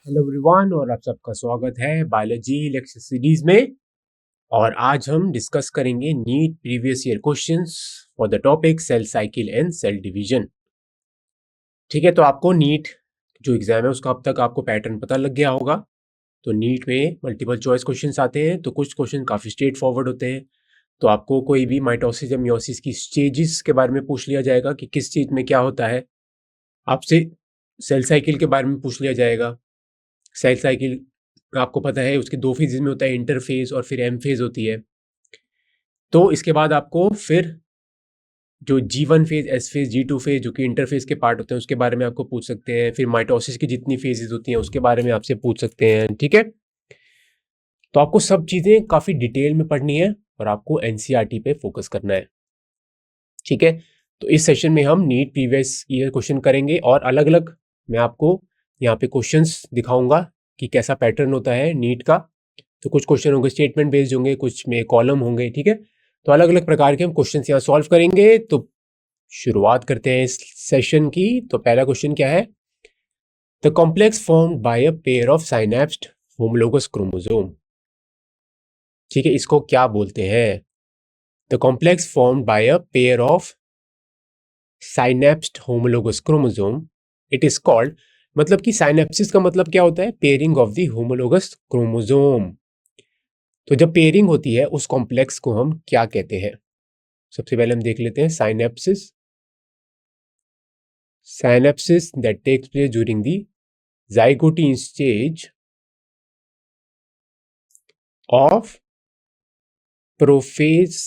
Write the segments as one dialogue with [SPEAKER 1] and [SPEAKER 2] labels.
[SPEAKER 1] Hello everyone और आप सबका स्वागत है बायोलॉजी लेक्चर सीरीज में। और आज हम डिस्कस करेंगे NEET previous year questions for the topic cell cycle and cell division. ठीक है, तो आपको नीट जो एग्जाम है उसका अब तक आपको पैटर्न पता लग गया होगा। तो नीट में मल्टीपल चॉइस क्वेश्चंस आते हैं, तो कुछ क्वेश्चन काफी स्ट्रेट फॉरवर्ड होते हैं। तो आपको कोई भी माइटोसिस या मियोसिस की स्टेजेस के बारे में पूछ लिया जाएगा कि किस चीज में क्या होता है। आपसे सेल साइकिल के बारे में पूछ लिया जाएगा। सेल साइकिल आपको पता है उसके दो फेजेस में होता है, इंटरफेज और फिर एम फेज होती है। तो इसके बाद आपको फिर जो G1 phase, S phase, G2 phase जो कि इंटरफेज के पार्ट होते हैं उसके बारे में आपको पूछ सकते हैं। फिर माइटोसिस की जितनी फेजेस होती हैं उसके बारे में आपसे पूछ सकते हैं। ठीक है, तो आपको सब चीजें काफी डिटेल में पढ़नी है और आपको एनसीईआरटी पे फोकस करना है। ठीक है, तो इस सेशन में हम नीट प्रीवियस ईयर क्वेश्चन करेंगे और अलग अलग मैं आपको यहाँ पे क्वेश्चंस दिखाऊंगा कि कैसा पैटर्न होता है नीट का। तो कुछ क्वेश्चन होंगे स्टेटमेंट बेस्ड होंगे, कुछ में कॉलम होंगे। ठीक है, तो अलग अलग प्रकार के हम क्वेश्चंस यहाँ सॉल्व करेंगे। तो शुरुआत करते हैं इस सेशन की। तो पहला क्वेश्चन क्या है? The complex formed by a pair of synapsed homologous chromosome. ठीक है, इसको क्या बोलते हैं? The complex formed by a pair of synapsed homologous chromosome it is called, मतलब कि साइनेप्सिस का मतलब क्या होता है? Pairing of the homologous chromosome. तो जब पेयरिंग होती है उस कॉम्प्लेक्स को हम क्या कहते हैं? सबसे पहले हम देख लेते हैं synapsis. Synapsis that takes place during the zygote stage of prophase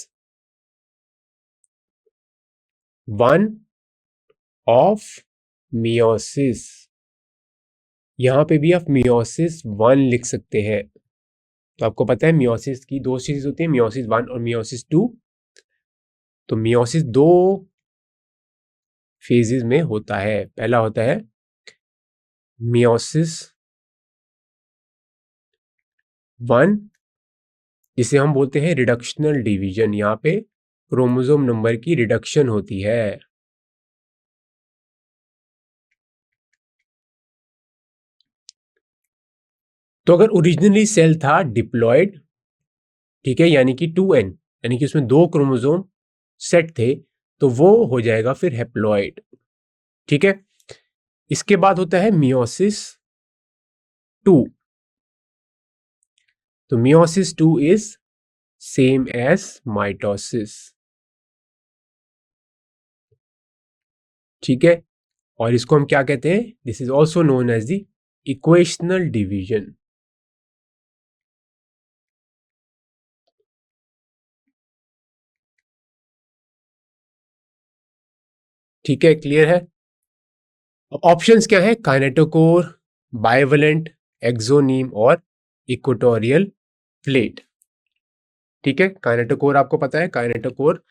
[SPEAKER 1] 1 of meiosis। यहां पे भी आप मियोसिस 1 लिख सकते हैं। तो आपको पता है मियोसिस की दो स्टेजेस होती है, मियोसिस 1 और मियोसिस 2। तो मियोसिस दो फेजेस में होता है। पहला होता है मियोसिस 1, जिसे हम बोलते हैं रिडक्शनल डिवीजन। यहाँ पे क्रोमोसोम नंबर की रिडक्शन होती है। तो अगर ओरिजिनली सेल था डिप्लॉयड, ठीक है, यानी कि 2n, यानी कि उसमें दो क्रोमोसोम सेट थे, तो वो हो जाएगा फिर हेप्लॉइड। ठीक है, इसके बाद होता है मियोसिस 2। तो meiosis 2 is same as mitosis. ठीक है, और इसको हम क्या कहते हैं? This is also known as the equational division. ठीक है, क्लियर है? ऑप्शंस क्या है? काइनेटोकोर, बाइवलेंट, एक्सोनीम और इक्वेटोरियल प्लेट। ठीक है, काइनेटोकोर आपको पता है, काइनेटोकोर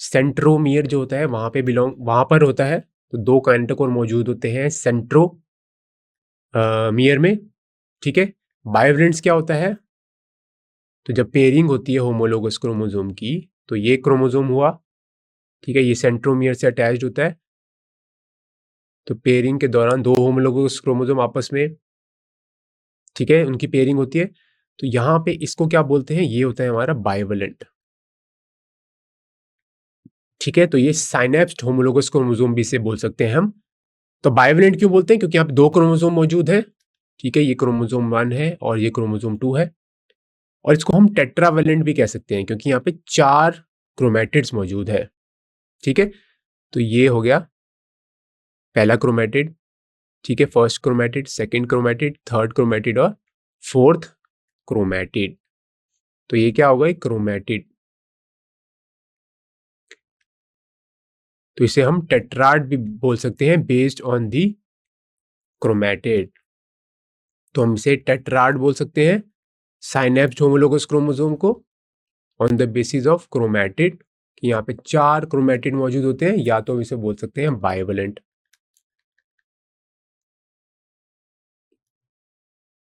[SPEAKER 1] सेंट्रोमियर जो होता है वहां पर होता है। तो दो काइनेटोकोर मौजूद होते हैं सेंट्रो मियर में। ठीक है, बाइवलेंट्स क्या होता है? तो जब पेयरिंग होती है होमोलोगस क्रोमोसोम की, तो ये क्रोमोसोम हुआ, ठीक है, ये सेंट्रोमियर से अटैच्ड होता है। तो पेयरिंग के दौरान दो होमोलोगस क्रोमोसोम आपस में, ठीक है, उनकी पेयरिंग होती है। तो यहां पे इसको क्या बोलते हैं? ये होता है हमारा बाइवलेंट। ठीक है, तो ये साइनेप्स्ड होमोलोगस क्रोमोसोम भी इसे बोल सकते हैं हम। तो बाइवलेंट क्यों बोलते हैं? क्योंकि यहाँ पे दो क्रोमोसोम मौजूद है। ठीक है, ये क्रोमोसोम 1 है और ये क्रोमोसोम 2 है। और इसको हम टेट्रावेलेंट भी कह सकते हैं क्योंकि यहाँ पे 4 क्रोमैटिड्स मौजूद है। ठीक है, तो ये हो गया पहला क्रोमैटिड। ठीक है, first chromatid, second chromatid, third chromatid और फोर्थ क्रोमैटिड। तो ये क्या होगा? एक क्रोमैटिड। तो इसे हम टेट्राड भी बोल सकते हैं बेस्ड ऑन दी क्रोमैटिड। तो हम इसे टेट्राड बोल सकते हैं साइनेप्स्ड होमोलोगस क्रोमोसोम को on the basis of chromatid, कि यहाँ पे 4 क्रोमैटिड मौजूद होते हैं, या तो हम इसे बोल सकते हैं bivalent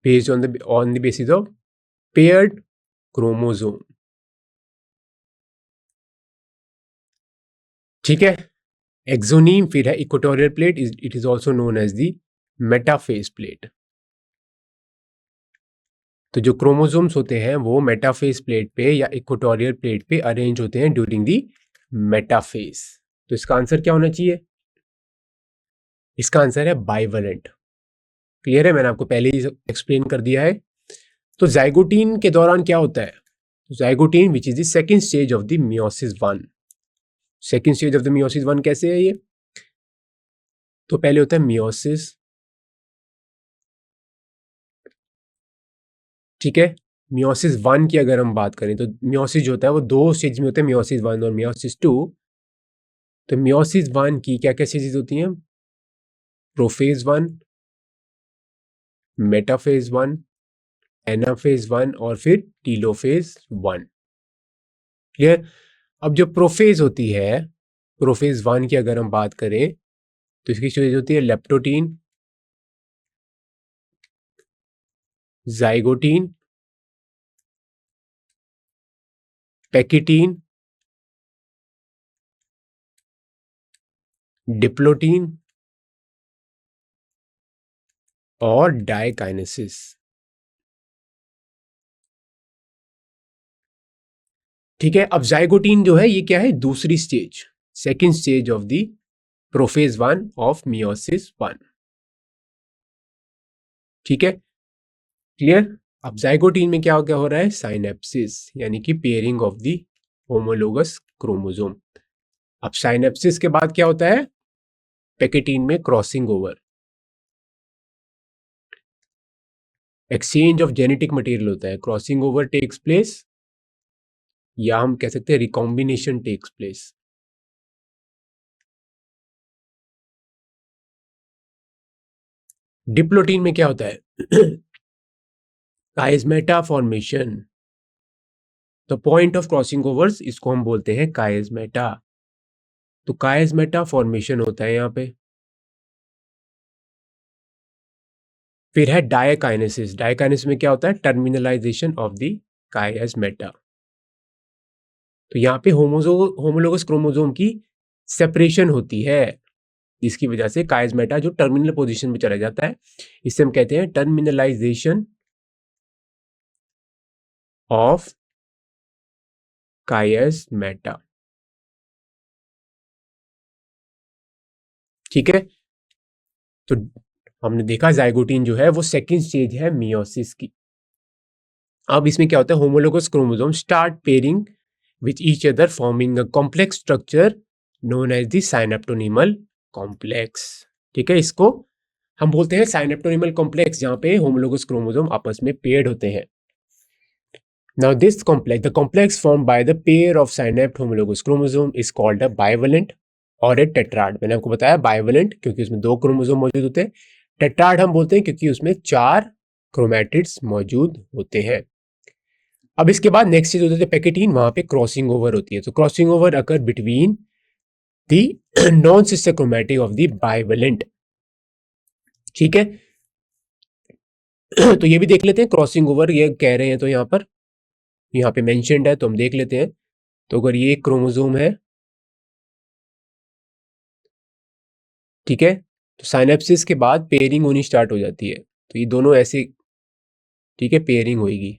[SPEAKER 1] based on the basis of paired chromosome. ठीक है, एक्सोनीम फिर है equatorial plate, it is also known as the metaphase plate. तो जो क्रोमोसोम्स होते हैं वो मेटाफेज प्लेट पे या इक्वेटोरियल प्लेट पे अरेंज होते हैं ड्यूरिंग दी मेटाफेज। तो इसका आंसर क्या होना चाहिए? इसका आंसर है बाइवलेंट। क्लियर है? मैंने आपको पहले ही एक्सप्लेन कर दिया है। तो जाइगोटीन के दौरान क्या होता है? Zygotene which is the second stage of the meiosis one. Second stage of the meiosis one कैसे है ये? तो पहले होता है मियोसिस, ठीक है। मियोसिस वन की अगर हम बात करें तो मियोसिस जो होता है वो दो स्टेज में होता है, मियोसिस वन और मियोसिस टू। तो मियोसिस वन की क्या क्या स्टेजेस होती हैं? Prophase one, metaphase one, anaphase one और फिर टीलोफेज वन। क्लियर? अब जो प्रोफेज होती है, प्रोफेज वन की अगर हम बात करें तो इसकी स्टेज होती है लेप्टोटीन, जाइगोटीन, पैकिटीन, डिप्लोटीन और डाइकाइनेसिस। ठीक है। अब जाइगोटीन जो है ये क्या है? दूसरी stage, second stage of the prophase one of meiosis one. ठीक है, क्लियर? अब जाइगोटीन में क्या क्या हो रहा है? साइनेप्सिस, यानी कि pairing of the homologous chromosome. अब साइनेप्सिस के बाद क्या होता है? पैकेटीन में crossing over, exchange of genetic material होता है, क्रॉसिंग ओवर टेक्स प्लेस, या हम कह सकते हैं रिकॉम्बिनेशन टेक्स प्लेस। डिप्लोटीन में क्या होता है? काइजमेटा फॉर्मेशन। तो पॉइंट ऑफ क्रॉसिंग ओवर्स इसको हम बोलते हैं काइजमेटा। तो काइजमेटा फॉर्मेशन होता है यहां पे। फिर है डायकाइनेसिस। डायकाइनेसिस में क्या होता है? Terminalization of the chiasmata. तो यहाँ पे होमोलोगस क्रोमोसोम की सेपरेशन होती है, जिसकी वजह से काइजमेटा जो टर्मिनल पोजीशन में चला जाता है, इसे हम कहते हैं टर्मिनलाइजेशन ऑफ काइजमेटा। ठीक है। तो हमने देखा जाइगोटीन जो है वो सेकंड स्टेज है मियोसिस की। अब इसमें क्या होता है? Homologous chromosome start pairing with each other forming a complex structure known as the synaptonemal complex. ठीक है, इसको हम बोलते हैं साइनेप्टोनिमल कॉम्प्लेक्स, जहां पे होमोलोगस क्रोमोसोम आपस में पेयर्ड होते हैं। Now this complex, the complex form by the pair of synapsed homologous chromosome is called a bivalent और ए टेट्राड। मैंने आपको बताया बाइवलेंट क्योंकि उसमें दो क्रोमोसोम मौजूद होते हैं, टेट्राड हम बोलते हैं क्योंकि उसमें चार क्रोमैटिड्स मौजूद होते हैं। अब इसके बाद नेक्स्ट चीज होती है पैकेटीन, वहां पे क्रॉसिंग ओवर होती है। तो crossing over occur between the non sister chromatic of the bivalent. ठीक है, तो ये भी देख लेते हैं क्रॉसिंग ओवर ये कह रहे हैं तो यहाँ पे मेंशन्ड है तो हम देख लेते हैं। तो अगर ये एक क्रोमोसोम है, ठीक है, तो साइनेप्सिस के बाद पेयरिंग होनी स्टार्ट हो जाती है। तो ये दोनों ऐसे, ठीक है, पेयरिंग होगी।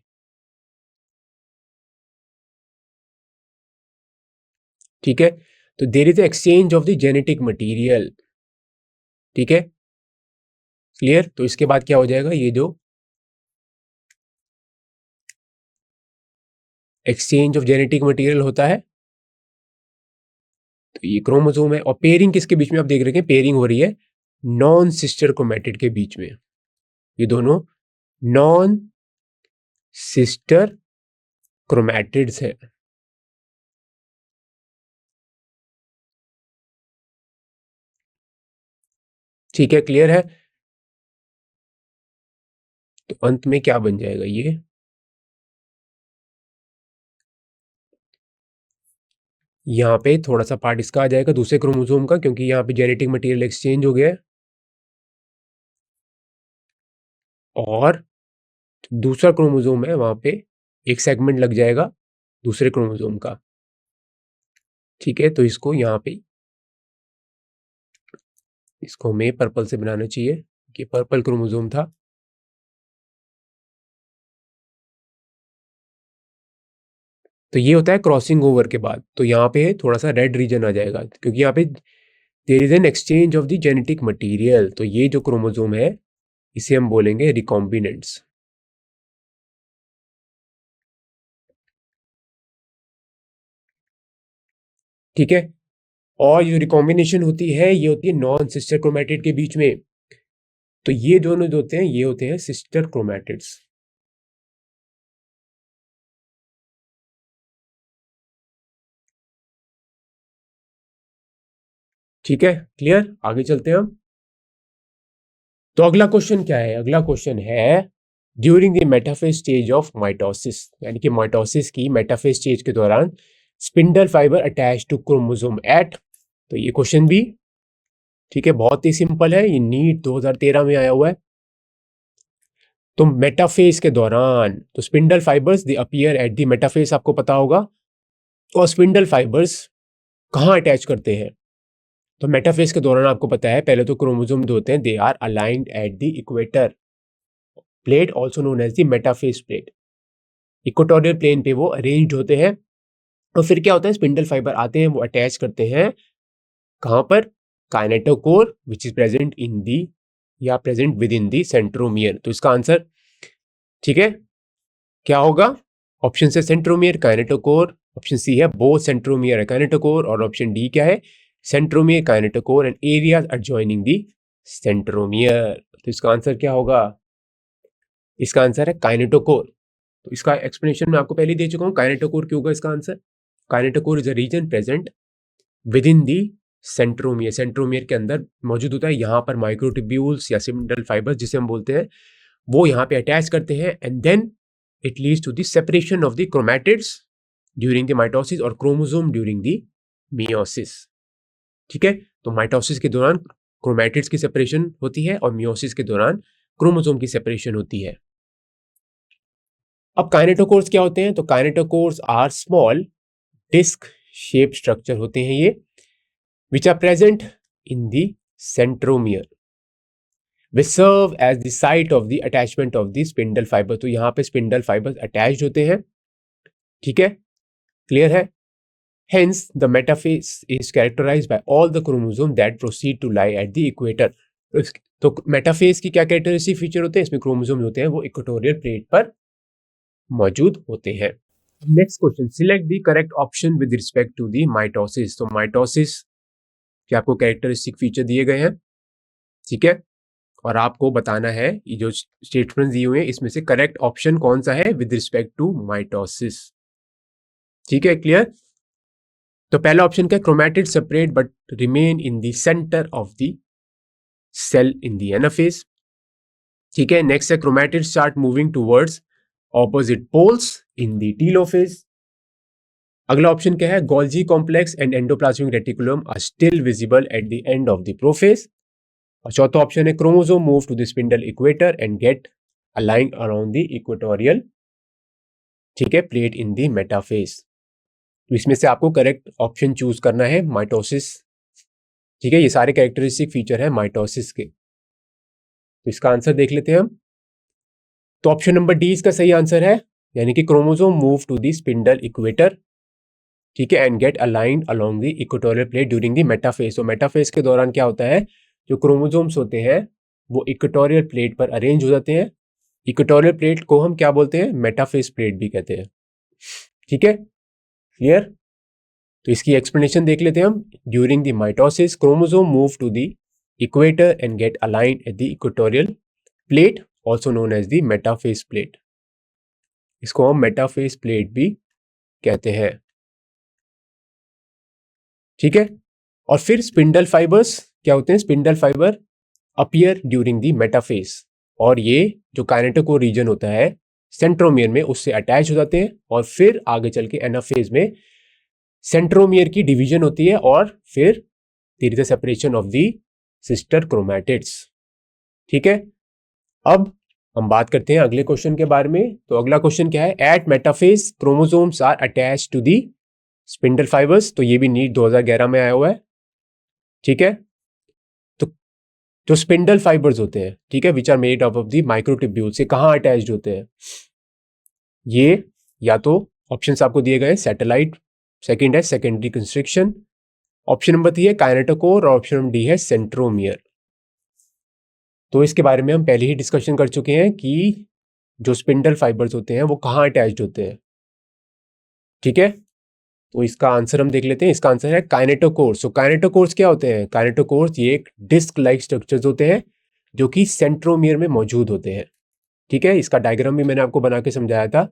[SPEAKER 1] ठीक है, तो there is exchange of the genetic material. ठीक है, क्लियर? तो इसके बाद क्या हो जाएगा? ये जो एक्सचेंज ऑफ जेनेटिक मटेरियल होता है, तो ये क्रोमोसोम है। और पेयरिंग किसके बीच में? आप देख रहे हैं पेयरिंग हो रही है नॉन सिस्टर क्रोमैटिड के बीच में। ये दोनों नॉन सिस्टर क्रोमैटिड्स है। ठीक है, क्लियर है? तो अंत में क्या बन जाएगा? ये यहाँ पे थोड़ा सा पार्ट इसका आ जाएगा दूसरे क्रोमोसोम का, क्योंकि यहाँ पे जेनेटिक मटेरियल एक्सचेंज हो गया है। और दूसरा क्रोमोसोम है वहां पे एक सेगमेंट लग जाएगा दूसरे क्रोमोसोम का। ठीक है, तो इसको यहाँ पे, इसको हमें पर्पल से बनाना चाहिए कि पर्पल क्रोमोसोम था। तो ये होता है क्रॉसिंग ओवर के बाद। तो यहाँ पे थोड़ा सा रेड रीजन आ जाएगा क्योंकि यहाँ पे there is an exchange of the genetic material. तो ये जो क्रोमोसोम है इसे हम बोलेंगे रिकॉम्बिनेंट्स। ठीक है। और ये जो रिकॉम्बिनेशन होती है ये होती है नॉन सिस्टर क्रोमैटिड के बीच में। तो ये दोनों जो होते हैं ये होते हैं सिस्टर क्रोमैटिड्स। ठीक है, क्लियर। आगे चलते हैं हम। तो अगला क्वेश्चन क्या है? अगला क्वेश्चन है during the metaphase stage of mitosis, यानी कि माइटोसिस की मेटाफेज स्टेज के दौरान spindle fibre attach to chromosome at. तो ये क्वेश्चन भी ठीक है, बहुत ही सिंपल है, ये नीट 2013 में आया हुआ है। तो मेटाफेज के दौरान तो spindle fibres they appear at the metaphase, आपको पता होगा। और स्पिंडल फाइबर्स कहाँ अटैच करते हैं? तो मेटाफेज के दौरान आपको पता है पहले तो क्रोमोसोम जो होते हैं they are aligned at the equator plate, also known as the metaphase plate. Equatorial plane पे वो अरेंज्ड होते हैं। और फिर क्या होता है, स्पिंडल फाइबर आते हैं, वो अटैच करते हैं कहां पर? Kinetochore which is present in the या present within the centromere. तो इसका आंसर ठीक है क्या होगा? ऑप्शन से सेंट्रोमियर काइनेटोकोर, ऑप्शन सी है बोथ सेंट्रोमियर काइनेटोकोर, और ऑप्शन डी क्या है? Centromere kinetochore and areas adjoining the centromere. तो इसका आंसर क्या होगा? इसका आंसर है काइनेटोकोर। तो इसका एक्सप्लेनेशन मैं आपको पहले दे चुका हूं, काइनेटोकोर क्यों होगा इसका answer. Kinetochore is a region present within the centromere, centromere के अंदर मौजूद होता है। यहाँ पर माइक्रोट्यूब्यूल्स या स्पिंडल फाइबर्स जिसे हम बोलते हैं वो यहाँ पे अटैच करते हैं, and then it leads to the separation of the chromatids during the mitosis और क्रोमोसोम ड्यूरिंग द मियोसिस। ठीक है, तो माइटोसिस के दौरान क्रोमैटिड्स की सेपरेशन होती है और मियोसिस के दौरान क्रोमोसोम की सेपरेशन होती है। अब काइनेटोकोर्स क्या होते हैं? तो kinetochores are small disc shape structure होते हैं ये, which are present in the centromere, which serve as the site of the attachment of the spindle fiber। तो यहाँ पे spindle fibers attached होते हैं। ठीक है, क्लियर है। Hence the metaphase is characterized by all the chromosomes that proceed to lie at the equator। तो metaphase की क्या कैरेक्टरिस्टिक फीचर होते हैं? इसमें क्रोमोसोम होते हैं वो इक्वेटोरियल प्लेट पर मौजूद होते हैं। Next question, select the correct option with respect to the mitosis. तो माइटोसिस के आपको कैरेक्टरिस्टिक फीचर दिए गए हैं। ठीक है, और आपको बताना है ये जो स्टेटमेंट दिए हुए हैं इसमें से करेक्ट ऑप्शन कौन सा है विद रिस्पेक्ट टू माइटोसिस। ठीक है, क्लियर। तो पहला ऑप्शन क्या? Chromatid separate but remain in the centre of the cell in the anaphase. ठीक है, नेक्स्ट है chromatid start moving towards opposite poles in the telophase. अगला ऑप्शन क्या है? Golgi complex and endoplasmic reticulum are still visible at the end of the prophase. और चौथा option है chromosome move to the spindle equator and get aligned around the equatorial, ठीक है, plate in the metaphase. तो इसमें से आपको correct option choose करना है माइटोसिस। ठीक है, ये सारे कैरेक्टरिस्टिक फीचर है माइटोसिस के। तो इसका आंसर देख लेते हैं हम। तो ऑप्शन नंबर डी इसका सही आंसर है, यानी कि chromosome move to the spindle equator, ठीक है, and get aligned along the equatorial plate during the metaphase. तो मेटाफेज के दौरान क्या होता है, जो क्रोमोसोम्स होते हैं वो इक्वेटोरियल प्लेट पर अरेंज हो जाते हैं। इक्वेटोरियल प्लेट को हम क्या बोलते हैं? मेटाफेज प्लेट भी कहते हैं। ठीक है, क्लियर। तो इसकी एक्सप्लेनेशन देख लेते हैं हम। During the mitosis chromosome move to the equator and get aligned at the equatorial plate, also known as the metaphase plate. इसको हम मेटाफेज प्लेट भी कहते हैं। ठीक है, और फिर स्पिंडल फाइबर्स क्या होते हैं? Spindle fibre appear during the metaphase, और ये जो काइनेटोकोर रीजन होता है सेंट्रोमियर में उससे अटैच हो जाते हैं, और फिर आगे चल के एनाफेज में सेंट्रोमियर की डिवीजन होती है, और फिर there is the separation of the sister chromatids. ठीक है, अब हम बात करते हैं अगले क्वेश्चन के बारे में। तो अगला क्वेश्चन क्या है? At metaphase chromosomes are attach to the spindle fibres. तो ये भी नीट 2011 में आया हुआ है। ठीक है, तो जो स्पिंडल फाइबर्स होते हैं, ठीक है, which are made up of the microtubule, से कहां अटैच्ड होते हैं? ये या तो ऑप्शंस आपको दिए गए हैं, सैटेलाइट, सेकंड है सेकेंडरी कंस्ट्रक्शन, ऑप्शन नंबर 3 है काइनेटोकोर और ऑप्शन नंबर डी है सेंट्रोमियर। तो इसके बारे में हम पहले ही डिस्कशन कर चुके हैं कि जो स्पिंडल फाइबर्स होते हैं वो कहाँ अटैच्ड होते हैं। ठीक है, तो इसका आंसर हम देख लेते हैं। इसका आंसर है काइनेटोकोर्स। तो काइनेटोकोर्स क्या होते हैं? काइनेटोकोर्स ये एक डिस्क लाइक स्ट्रक्चर्स होते हैं जो कि सेंट्रोमियर में मौजूद होते हैं। ठीक है, इसका डायग्राम भी मैंने आपको बना के समझाया था।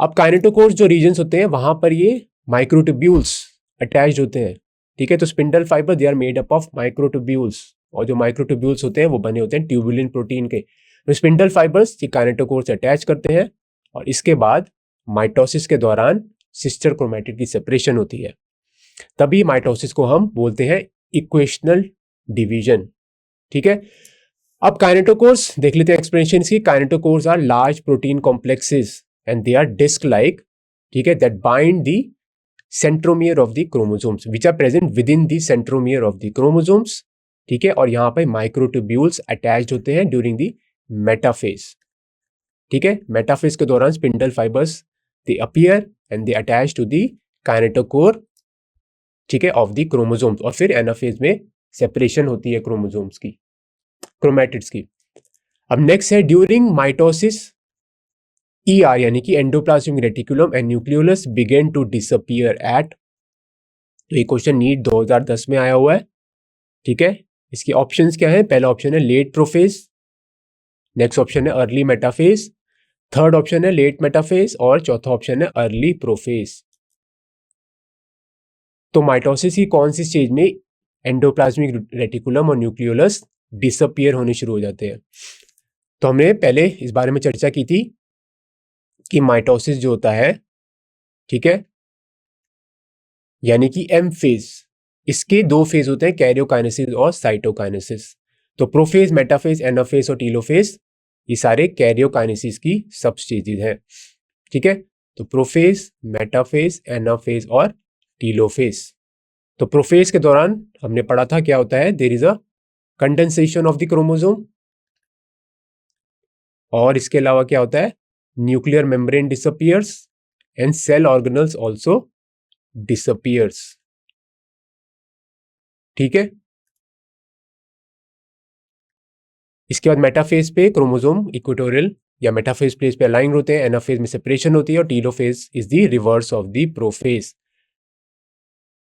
[SPEAKER 1] अब काइनेटोकोर्स जो रीजन्स होते हैं वहां पर ये माइक्रोट्यूब्यूल्स अटैच्ड होते हैं। ठीक है, तो spindle fibre they are made up of microtubules, और जो माइक्रोट्यूब्यूल्स होते हैं वो बने होते हैं ट्यूबुलिन प्रोटीन के। तो स्पिंडल फाइबर्स ये काइनेटोकोर से अटैच करते हैं और इसके बाद माइटोसिस के दौरान सिस्टर क्रोमैटिड की सेपरेशन होती है। तभी माइटोसिस को हम बोलते हैं इक्वेशनल डिवीजन। ठीक है, अब काइनेटोकोर्स देख लेते हैं एक्सप्लेनेशन की। Kinetochores are large protein complexes and they are disc like, ठीक है, that bind the centromere of the chromosomes which are present within the centromere of the chromosomes. ठीक है, और यहां पे माइक्रोट्यूब्यूल्स अटैच्ड होते हैं ड्यूरिंग द मेटाफेज। ठीक है, मेटाफेज के दौरान spindle fibres they appear and they attach to the kinetochore, ठीक है, ऑफ द क्रोमोसोम्स, और फिर एनाफेज में सेपरेशन होती है क्रोमोसोम्स की, क्रोमैटिड्स की। अब नेक्स्ट है ड्यूरिंग माइटोसिस ER यानी कि endoplasmic reticulum and nucleolus begin to disappear at. तो ये क्वेश्चन नीट 2010 में आया हुआ है। ठीक है, इसके ऑप्शंस क्या है? पहला ऑप्शन है लेट प्रोफेज, नेक्स्ट ऑप्शन है अर्ली मेटाफेज, थर्ड ऑप्शन है लेट मेटाफेज और चौथा ऑप्शन है अर्ली प्रोफेज। तो माइटोसिस की कौन सी स्टेज में एंडोप्लाज्मिक रेटिकुलम और न्यूक्लियोलस डिसअपीयर होने शुरू हो जाते हैं? तो हमने पहले इस बारे में चर्चा की थी कि माइटोसिस जो होता है, ठीक है, यानी कि एम फेज, इसके दो फेज होते हैं, कैरियोकाइनेसिस और साइटोकाइनेसिस। तो प्रोफेज, मेटाफेज, एनाफेज और टीलोफेज ये सारे कैरियोकाइनेसिस की सब स्टेजेस हैं। ठीक है, तो प्रोफेज, मेटाफेज, एनाफेज और टीलोफेज। तो प्रोफेज के दौरान हमने पढ़ा था क्या होता है, there is a condensation of the chromosome, और इसके अलावा क्या होता है, nuclear membrane disappears and cell organelles also disappears. ठीक है, इसके बाद मेटाफेज पे क्रोमोसोम इक्वेटोरियल या मेटाफेज प्लेस पे अलाइन होते हैं, एनाफेज में सेपरेशन होती है और telophase is the reverse of the prophase.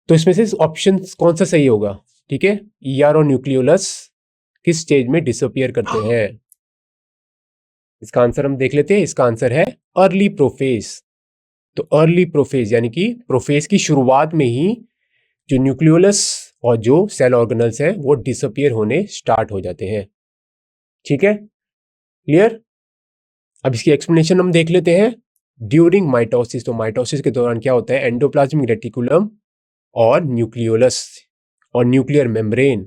[SPEAKER 1] तो इसमें से ऑप्शन कौन सा सही होगा? ठीक है, ER और न्यूक्लियोलस किस स्टेज में डिसअपीयर करते हैं? इसका आंसर हम देख लेते हैं। इसका आंसर है अर्ली प्रोफेज। तो अर्ली प्रोफेज यानी कि प्रोफेज की शुरुआत में ही जो न्यूक्लियोलस और जो सेल ऑर्गेनल्स हैं वो डिसअपीयर होने स्टार्ट हो जाते हैं। ठीक है, क्लियर? अब इसकी एक्सप्लेनेशन हम देख लेते हैं। ड्यूरिंग माइटोसिस, तो माइटोसिस के दौरान क्या होता है, एंडोप्लाज्मिक रेटिकुलम और न्यूक्लियोलस और न्यूक्लियर मेम्ब्रेन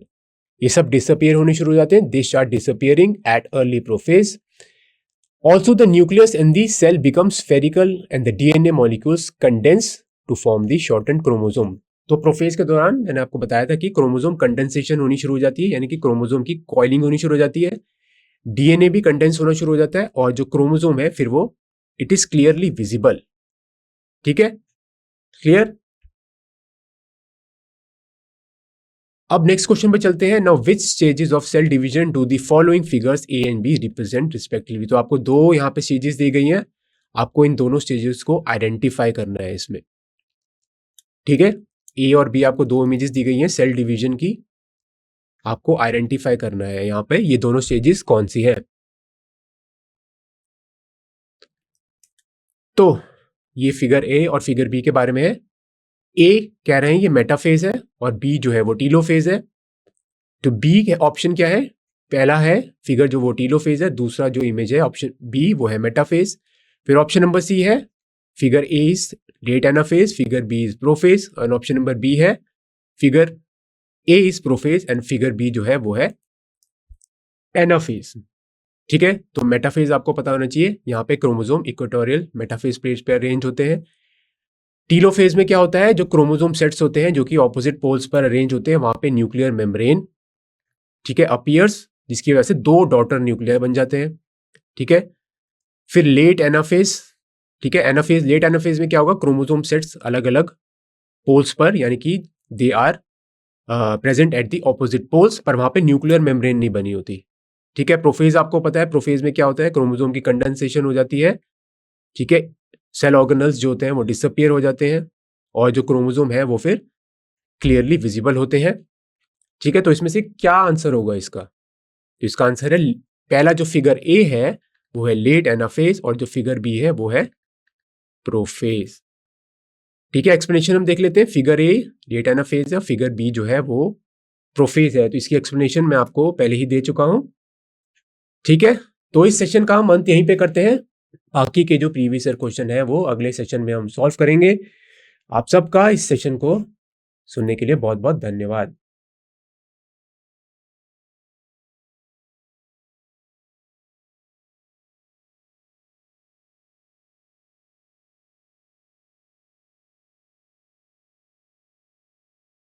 [SPEAKER 1] ये सब डिसअपीयर होने शुरू हो जाते हैं। They start disappearing at early prophase. Also the nucleus in the cell becomes spherical and the DNA molecules condense to form the shortened chromosome। तो प्रोफेज के दौरान मैंने आपको बताया था कि क्रोमोसोम कंडेंसेशन होनी शुरू हो जाती है, यानी कि क्रोमोसोम की कॉइलिंग होनी शुरू हो जाती है, डीएनए भी कंडेंस होना शुरू हो जाता है और जो क्रोमोसोम है फिर वो इट इज क्लियरली विजिबल। ठीक है, क्लियर? अब नेक्स्ट क्वेश्चन पे चलते हैं। Now which stages of cell division do the following figures A and B represent respectively. तो आपको दो यहाँ पे स्टेजेस दी गई हैं, आपको इन दोनों स्टेजेस को आइडेंटिफाई करना है इसमें। ठीक है, ए और बी आपको दो इमेजेस दी गई हैं सेल डिवीजन की, आपको आइडेंटिफाई करना है यहाँ पे ये दोनों स्टेजेस कौन सी है। तो ये फिगर ए और फिगर बी के बारे में है। ए कह रहे हैं ये मेटाफेज है और बी जो है वो टीलोफेज है। तो बी के ऑप्शन क्या है? पहला है फिगर जो वो टीलोफेज है, दूसरा जो इमेज है ऑप्शन बी वो है मेटाफेज। फिर ऑप्शन नंबर सी है figure A is late anaphase, figure B is prophase, और ऑप्शन नंबर बी है figure A is prophase and figure B जो है वो है एनाफेज। ठीक है, तो मेटाफेज आपको पता होना चाहिए, यहाँ पे क्रोमोसोम इक्वेटोरियल मेटाफेज प्लेट्स पे अरेंज होते हैं। टीलोफेज में क्या होता है, जो क्रोमोसोम सेट्स होते हैं जो कि ऑपोजिट पोल्स पर अरेंज होते हैं, वहां पे न्यूक्लियर मेम्ब्रेन, ठीक है, अपीयर्स, जिसकी वजह से दो डॉटर न्यूक्लियर बन जाते हैं। ठीक है, फिर लेट एनाफेज ठीक है। एनाफेज, लेट एनाफेज में क्या होगा, क्रोमोसोम सेट्स अलग अलग पोल्स पर, यानी कि they are present at the opposite poles, पर वहां पे न्यूक्लियर मेम्ब्रेन नहीं बनी होती। ठीक है। प्रोफेज आपको पता है, प्रोफेज में क्या होता है, क्रोमोसोम की कंडेंसेशन हो जाती है। ठीक है। सेल ऑर्गेनल्स जो होते हैं वो डिसअपियर हो जाते हैं और जो क्रोमोसोम है वो फिर क्लियरली विजिबल होते हैं। ठीक है। तो इसमें से क्या आंसर होगा इसका, तो इसका आंसर है पहला जो फिगर ए है वो है लेट एनाफेज और जो फिगर बी है वो है प्रोफेज। ठीक है। एक्सप्लेनेशन हम देख लेते हैं। फिगर ए लेट एनाफेज है, फिगर बी जो है वो प्रोफेज है। तो इसकी एक्सप्लेनेशन मैं आपको पहले ही दे चुका हूं। ठीक है। तो इस सेशन का हम अंत यहीं पे करते हैं। बाकी के जो प्रीवियस ईयर क्वेश्चन है वो अगले सेशन में हम सॉल्व करेंगे। आप सबका इस सेशन को सुनने के लिए बहुत बहुत धन्यवाद।